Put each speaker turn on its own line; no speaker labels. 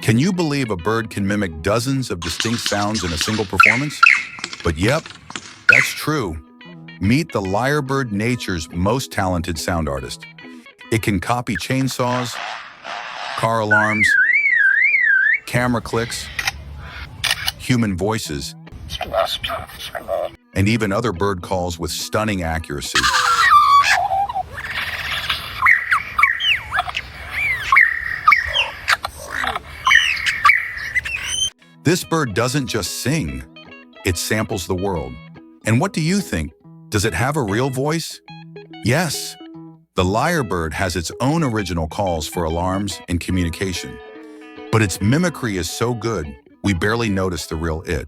Can you believe a bird can mimic dozens of distinct sounds in a single performance? But yep, that's true. Meet the lyrebird, nature's most talented sound artist. It can copy chainsaws, car alarms, camera clicks, human voices, and even other bird calls with stunning accuracy. This bird doesn't just sing, it samples the world. And what do you think? Does it have a real voice? Yes. The lyrebird has its own original calls for alarms and communication. But its mimicry is so good, we barely notice the real it.